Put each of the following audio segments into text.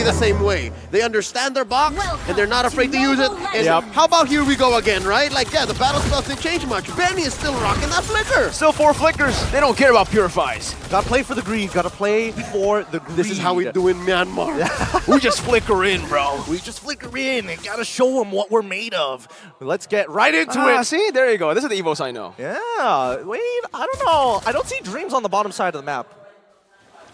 the same way. They understand their box, and they're not afraid to use it. And how about here we go again, right? Like, yeah, the battle spells didn't change much. Benny is still rocking that flicker. Still 4 flickers. They don't care about purifies. Gotta play for the greed. Gotta play for the greed. This is how we do in Myanmar. We just flicker in, bro. We just flicker in and gotta show them what we're made of. Let's get right into it. See, there you go. This is the Evos I know. Yeah, wait, I don't know. I don't see Dreams on the bottom side of the map.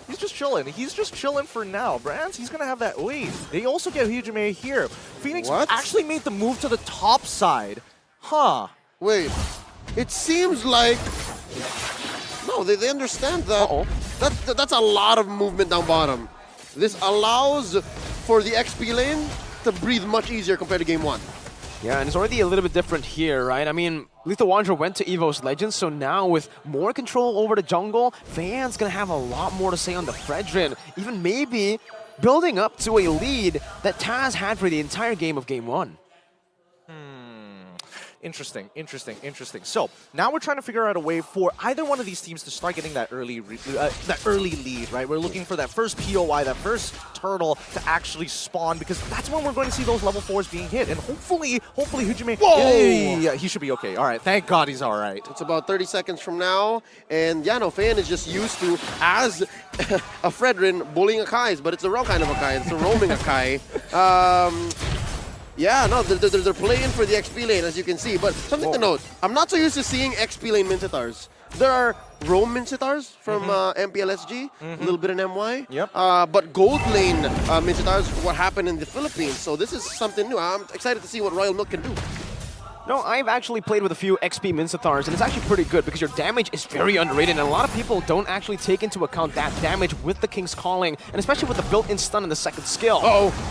He's just chilling. He's just chilling for now. Brands, he's gonna have that. Wait, they also get Hijime here. Fenix actually made the move to the top side. Huh. Wait, it seems like... No, they understand that. That's a lot of movement down bottom. This allows for the XP lane to breathe much easier compared to game 1. Yeah, and it's already a little bit different here, right? I mean, Lethal Wanderer went to Evos Legends, so now with more control over the jungle, Fan's gonna have a lot more to say on the Fredrin, even maybe building up to a lead that Taz had for the entire game of game 1. Interesting, interesting, interesting. So now we're trying to figure out a way for either one of these teams to start getting that early lead, right? We're looking for that first POI, that first turtle to actually spawn, because that's when we're going to see those level 4s being hit. And hopefully Hijime, yeah, he should be okay. All right, thank God he's all right. It's about 30 seconds from now, and yeah, no, Fan is just used to, as a Fredrin, bullying Akais, but it's the wrong kind of Akai. It's a roaming Akai. Yeah, no, they're playing for the XP lane, as you can see. But something to note, I'm not so used to seeing XP lane Mincitars. There are roam Mincitars from MPLSG, a little bit in MY. But gold lane Mincitars, what happened in the Philippines. So this is something new. I'm excited to see what Royal Milk can do. No, I've actually played with a few XP Mincitars, and it's actually pretty good because your damage is very underrated, and a lot of people don't actually take into account that damage with the King's Calling, and especially with the built-in stun in the second skill.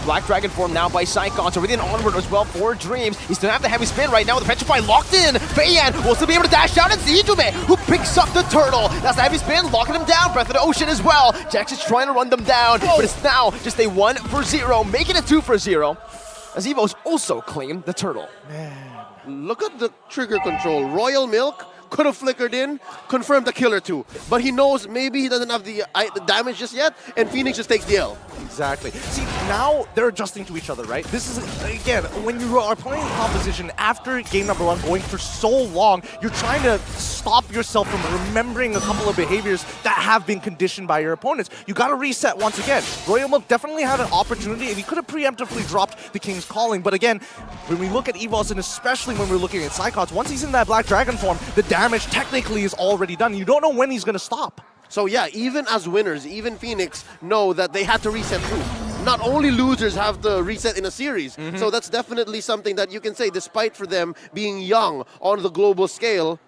Black Dragon form now by Psychon, so really an onward as well for Dreams. He still have the heavy spin right now with the Petrify locked in. Feiyan will still be able to dash out, and Hijime, who picks up the turtle. That's the heavy spin, locking him down. Breath of the Ocean as well. Jax is trying to run them down, but it's now just a 1-for-0, making it 2-for-0, as Evos also claim the turtle. Look at the trigger control. Royal Milk could have flickered in, confirmed the killer too. But he knows maybe he doesn't have the damage just yet, and Fenix just takes the L. Exactly. See, now they're adjusting to each other, right? This is, again, when you are playing composition after game number 1 going for so long, you're trying to stop yourself from remembering a couple of behaviors that have been conditioned by your opponents. You got to reset once again. Royal Milk definitely had an opportunity, and he could have preemptively dropped the King's Calling. But again, when we look at Evos, and especially when we're looking at Psychots, once he's in that Black Dragon form, the damage technically is already done. You don't know when he's going to stop. So yeah, even as winners, even Fenix know that they had to reset too. Not only losers have to reset in a series. So that's definitely something that you can say, despite for them being young on the global scale,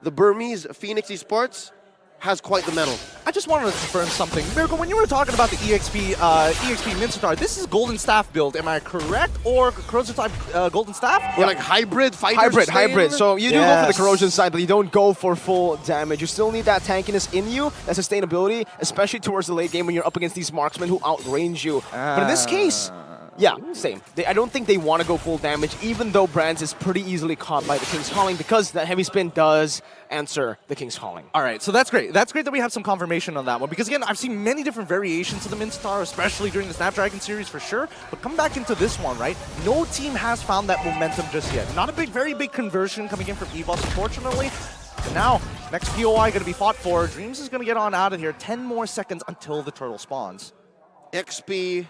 the Burmese Fenix eSports has quite the medal. I just wanted to confirm something. Miracle, when you were talking about the EXP Mincitar, this is Golden Staff build, am I correct? Or corrosion type Golden Staff? Or like hybrid fighters. Hybrid. So you do go for the corrosion side, but you don't go for full damage. You still need that tankiness in you, that sustainability, especially towards the late game when you're up against these marksmen who outrange you. But in this case, yeah, same. I don't think they want to go full damage, even though Brands is pretty easily caught by the King's Calling, because that heavy spin does answer the King's Calling. All right, so that's great. That's great that we have some confirmation on that one, because again, I've seen many different variations of the Mincitar, especially during the Snapdragon series for sure, but come back into this one, right? No team has found that momentum just yet. Not a very big conversion coming in from Evos, unfortunately. And now, next POI going to be fought for. Dreams is going to get on out of here. 10 more seconds until the turtle spawns. XP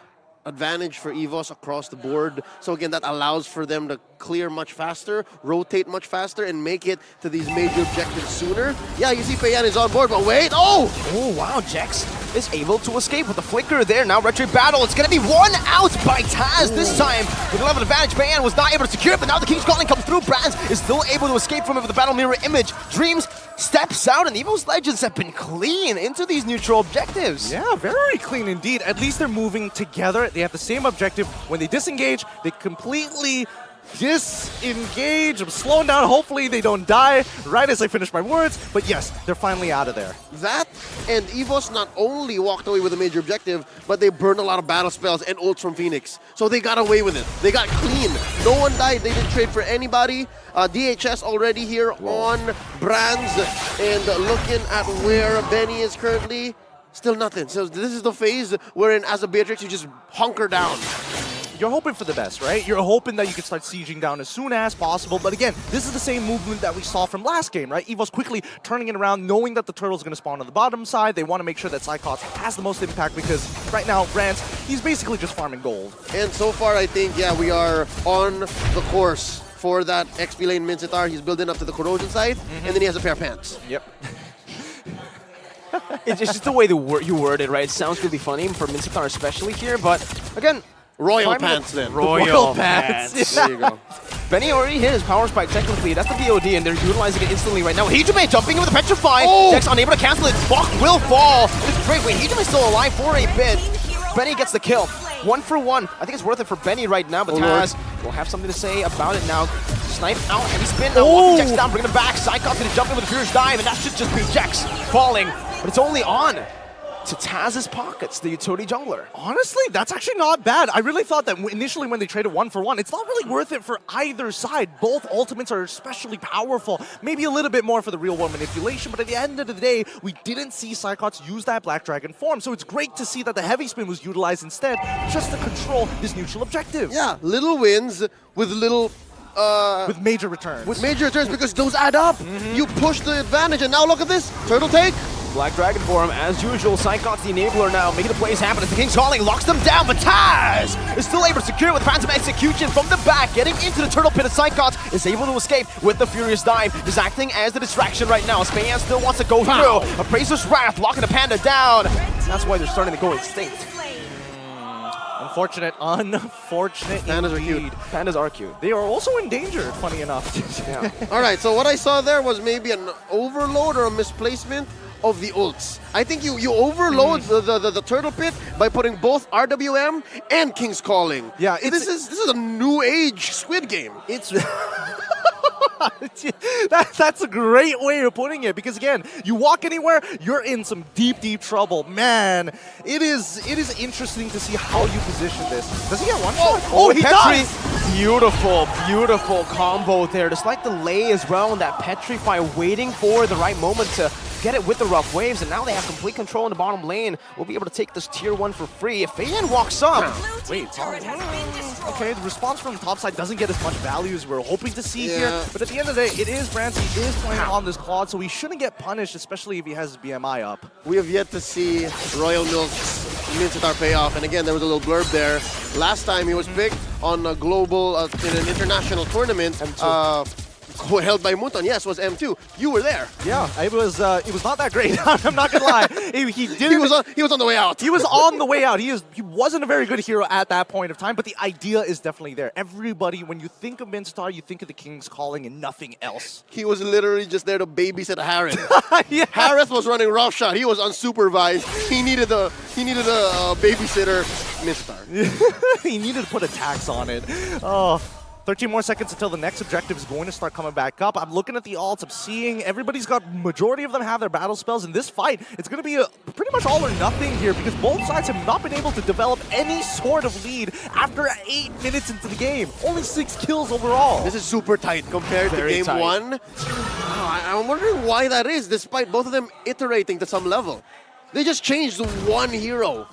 advantage for Evos across the board. So again, that allows for them to clear much faster, rotate much faster, and make it to these major objectives sooner. Yeah, you see Feiyan is on board, but wait, oh, wow, Jax is able to escape with the flicker there. Now retreat battle, it's gonna be one out by Taz this time. With 11 advantage, Feiyan was not able to secure it, but now the King's Calling comes through. Brands is still able to escape from it with the battle mirror image. Dreams steps out, and Evos Legends have been clean into these neutral objectives. Yeah, very clean indeed. At least they're moving together. They have the same objective. When they disengage, they completely disengage. I'm slowing down. Hopefully they don't die right as I finish my words. But yes, they're finally out of there. That and Evos not only walked away with a major objective, but they burned a lot of battle spells and ults from Fenix. So they got away with it. They got clean. No one died. They didn't trade for anybody. DHS already here on Brands. And looking at where Benny is currently, Still nothing. So this is the phase wherein, as a Beatrix, you just hunker down. You're hoping for the best, right? You're hoping that you can start sieging down as soon as possible. But again, this is the same movement that we saw from last game, right? Evos quickly turning it around, knowing that the turtle's going to spawn on the bottom side. They want to make sure that Cyclops has the most impact because right now, Rance, he's basically just farming gold. And so far, I think, yeah, we are on the course for that XP lane Mincetar. He's building up to the corrosion side, and then he has a pair of pants. Yep. It's just the way you word it, right? It sounds really funny for Mincetar especially here, but again, Royal pants then. Royal pants. There you go. Benny already hit his power spike technically. That's the DOD, and they're utilizing it instantly right now. Hijime jumping with a Petrify. Oh! Dex unable to cancel it. Bok will fall. It's great. Wait, Hijume's still alive for a bit. Benny gets the kill. 1 for 1. I think it's worth it for Benny right now, but Taz will have something to say about it now. Snipe out, heavy spin. Now walking Jax down, bringing him back. Cyclops going to jump in with a Furious Dive, and that should just be Jax falling. But it's only on to Taz's pockets, the utility jungler. Honestly, that's actually not bad. I really thought that initially when they traded 1 for 1, it's not really worth it for either side. Both ultimates are especially powerful. Maybe a little bit more for the real world manipulation, but at the end of the day, we didn't see Cyclops use that Black Dragon form. So it's great to see that the heavy spin was utilized instead just to control this neutral objective. Yeah, little wins with little... with major returns. With major returns because those add up. You push the advantage, and now look at this. Turtle take. Black Dragon for him, as usual. Cyclops the enabler now, making the plays happen as the King's Calling locks them down, but Taz is still able to secure it with Phantom Execution from the back, getting into the Turtle Pit, and Cyclops is able to escape with the Furious Dive. Is acting as the distraction right now. Spayan still wants to go through. Appraiser's Wrath locking the Panda down. That's why they're starting to go extinct. Unfortunate Pandas are cute. Pandas are cute. They are also endangered, funny enough. Yeah. All right, so what I saw there was maybe an overload or a misplacement of the ults. I think you overload the Turtle Pit by putting both RWM and King's Calling. Yeah, this is a new age Squid Game. It's that's a great way of putting it because again, you walk anywhere, you're in some deep trouble. Man, it is interesting to see how you position this. Does he get one shot? Oh, he Petri. does! Beautiful combo there. Just like the lay as well, and that Petrify waiting for the right moment to get it with the rough waves, and now they have complete control in the bottom lane. We'll be able to take this tier 1 for free. If Fayan walks up... Wait, okay, the response from the top side doesn't get as much value as we're hoping to see here, but at the end of the day, it is Brance. He is playing on this Claude, so he shouldn't get punished, especially if he has his BMI up. We have yet to see Royal Milk's Mincetar pay off, and again, there was a little blurb there. Last time he was picked on a global, in an international tournament, held by Muton. Yes, was M2. You were there. Yeah, it was not that great. I'm not gonna lie. He was on the way out. He was on the way out. He wasn't a very good hero at that point of time, but the idea is definitely there. Everybody, when you think of Mincetar, you think of the King's Calling and nothing else. He was literally just there to babysit Harith. Yeah. Harith was running roughshod. He was unsupervised. He needed a babysitter. Mincetar. He needed to put a tax on it. Oh. 13 more seconds until the next objective is going to start coming back up. I'm looking at the alts. I'm seeing everybody's got, majority of them have their battle spells. In this fight, it's going to be pretty much all or nothing here because both sides have not been able to develop any sort of lead after 8 minutes into the game. Only 6 kills overall. This is super tight compared to game 1. I'm wondering why that is, despite both of them iterating to some level. They just changed one hero.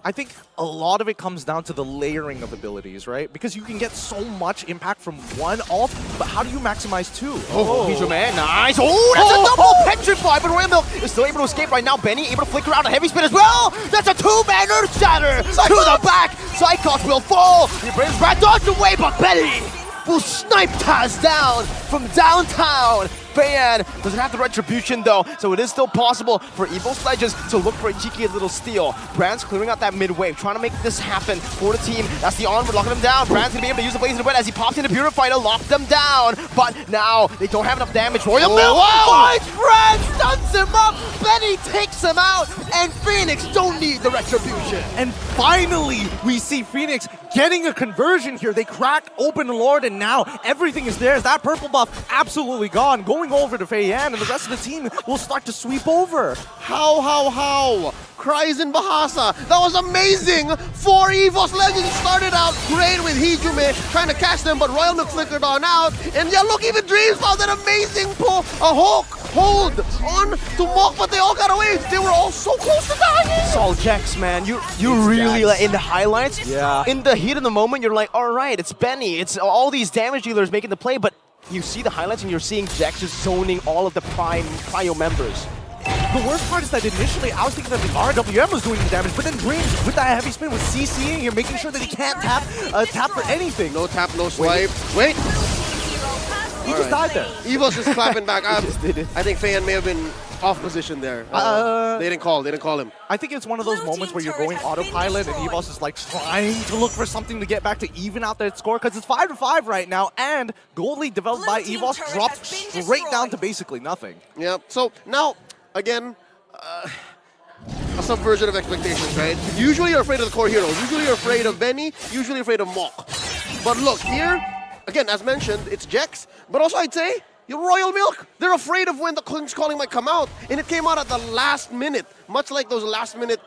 I think a lot of it comes down to the layering of abilities, right? Because you can get so much impact from one ult, but how do you maximize 2? Hijime, nice. Oh, that's a double Petrify, but Royal Milk is still able to escape right now. Benny able to flicker out a heavy spin as well. That's a 2-man Earth Shatter to the back. Cyclops will fall. He brings Rat dodged away, but Benny will snipe Taz down from downtown. Fan doesn't have the retribution though, so it is still possible for Evos Legends to look for a cheeky little steal. Brand's clearing out that mid wave, trying to make this happen for the team. That's the onward, locking them down. Brand's gonna be able to use the Blaze in the Wet as he pops into Purify to lock them down. But now they don't have enough damage. Royal Milk finds Brand, stuns him up. Benny takes him out, and Fenix don't need the retribution. And finally, we see Fenix getting a conversion here. They crack open Lord, and now everything is theirs. That purple buff absolutely gone. Going over to Fayan, and the rest of the team will start to sweep over. How? Cries in Bahasa. That was amazing. 4 Evos Legends started out great with Hijime trying to catch them, but Royal Milk flickered on out. And yeah, look, even Dreams found that amazing pull. A hook hold on to Mok, but they all got away. They were all so close to dying. It's all Jax, man. You really, Jax. like, in the highlights, Yeah. in the heat of the moment, you're like, all right, it's Benny. It's all these damage dealers making the play, but you see the highlights and you're seeing Jax just zoning all of the Prio members. The worst part is that initially I was thinking that the RWM was doing the damage, but then Dreams with that heavy spin was CCing here, making sure that he can't tap for anything. No tap, no swipe. Wait. He just died there. Evos is clapping back. just did it. I think Feiyan may have been off position there. They didn't call him. I think it's one of those moments where you're going autopilot and Evos is like trying to look for something to get back to even out that score because it's 5-5 right now, and Gold League developed by Evos dropped straight down to basically nothing. Yep. So now, again, a subversion of expectations, right? Usually you're afraid of the core heroes. Usually you're afraid of Benny. Usually you're afraid of Mok. But look, here, again, as mentioned, it's Jax. But also I'd say, your Royal Milk. They're afraid of when the King's Calling might come out. And it came out at the last minute. Much like those last minute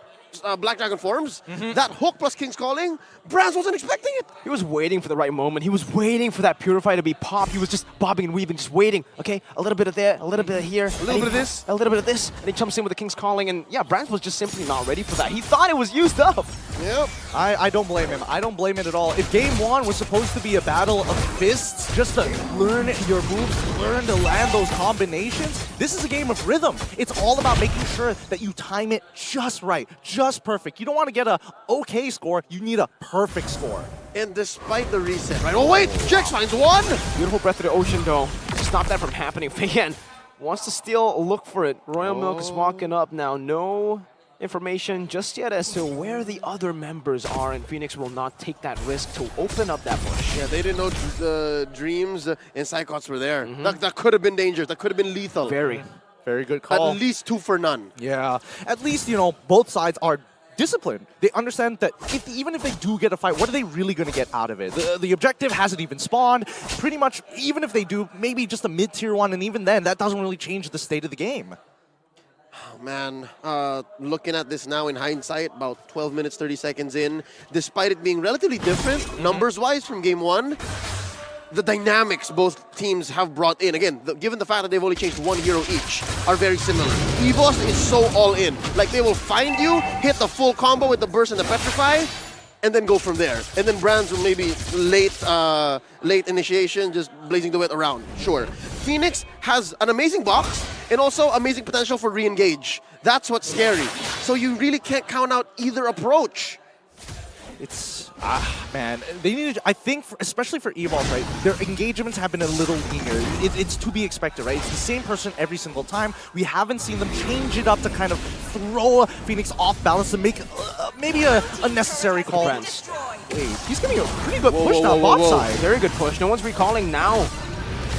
Black Dragon forms. That hook plus King's Calling, Brands wasn't expecting it. He was waiting for the right moment. He was waiting for that Purify to be popped. He was just bobbing and weaving, just waiting. Okay, a little bit of there, a little bit of here. A little bit of this. A little bit of this. And he jumps in with the King's Calling. And yeah, Brands was just simply not ready for that. He thought it was used up. Yep. I don't blame him. I don't blame it at all. If game one was supposed to be a battle of fists, just to learn your moves, learn to land those combinations, this is a game of rhythm. It's all about making sure that you time it just right, just perfect. You don't want to get a okay score, you need a perfect score. And despite the reset, right? Oh wait, Jax finds one! Beautiful Breath of the Ocean though. Stop that from happening. Feiyan wants to still look for it. Royal Milk is walking up now. No information just yet as to where the other members are, and Fenix will not take that risk to open up that bush. Yeah, they didn't know Dreams and Psychots were there. That could have been dangerous. That could have been lethal. Very good call. At least 2 for none. Yeah, at least, you know, both sides are disciplined. They understand that even if they do get a fight, what are they really going to get out of it? The objective hasn't even spawned. Pretty much, even if they do, maybe just a mid-tier one, and even then, that doesn't really change the state of the game. Oh, man, looking at this now in hindsight, about 12 minutes, 30 seconds in, despite it being relatively different, numbers-wise from game one, the dynamics both teams have brought in, again, given the fact that they've only changed 1 hero each, are very similar. Evos is so all in. Like, they will find you, hit the full combo with the burst and the petrify, and then go from there. And then Brands will maybe late initiation, just blazing the wet around, sure. Fenix has an amazing box, and also amazing potential for re-engage. That's what's scary. So you really can't count out either approach. It's, man, they need to, I think, especially for Evos, right, their engagements have been a little leaner. It's to be expected, right? It's the same person every single time. We haven't seen them change it up to kind of throw Fenix off balance to make maybe a unnecessary call. Wait, He's getting a pretty good push now, bot side. Very good push. No one's recalling now.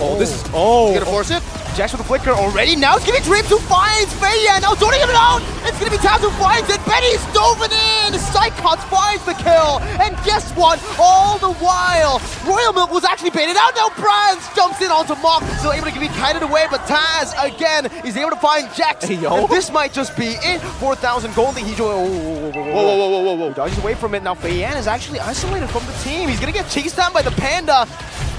Oh, this is, oh. He's gonna force it. Jax with the flicker already. Now it's gonna be Dreams who finds Feiyan. Now zoning him out. It's gonna be Taz who finds it. Benny's dove in. Psychots finds the kill. And guess what? All the while, Royal Milk was actually baited out. Now Brands jumps in onto Mok. Still able to be kited away, but Taz again is able to find Jax. Hey, yo. And this might just be it. 4,000 gold. He Whoa. He dodges away from it. Now Feiyan is actually isolated from the team. He's gonna get chased down by the Panda.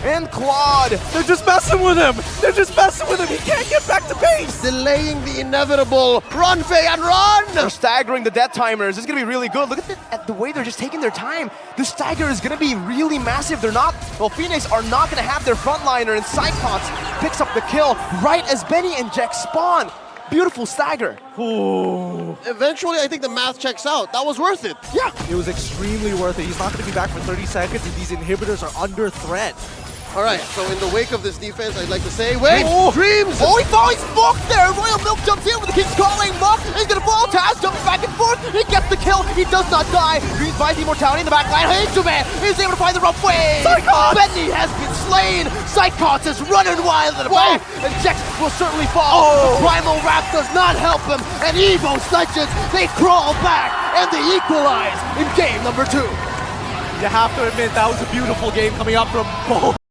And Claude. They're just messing with him. They're just messing with him. He can't get back to base. Delaying the inevitable. Run, Feiyan, run! They're staggering the death timers. This is going to be really good. Look at the way they're just taking their time. The stagger is going to be really massive. They're not, well, Fenix are not going to have their frontliner, and Psychots picks up the kill right as Benny and Jax spawn. Beautiful stagger. Ooh. Eventually, I think the math checks out. That was worth it. Yeah, it was extremely worth it. He's not going to be back for 30 seconds, and these inhibitors are under threat. All right, so in the wake of this defense, I'd like to say, wait, Dreams! Oh, he finds Mok there! Royal Milk jumps in with the King's Calling. Mok is gonna fall. Taz jumps back and forth. He gets the kill. He does not die. Dreams buys the immortality in the back line. H-Man is able to find the rough way. Psychots! Benny has been slain. Psychots is running wild in the back. And Jax will certainly fall. The Primal Wrath does not help him. And Evos Legends, they crawl back and they equalize in game number 2. You have to admit, that was a beautiful game coming up from both.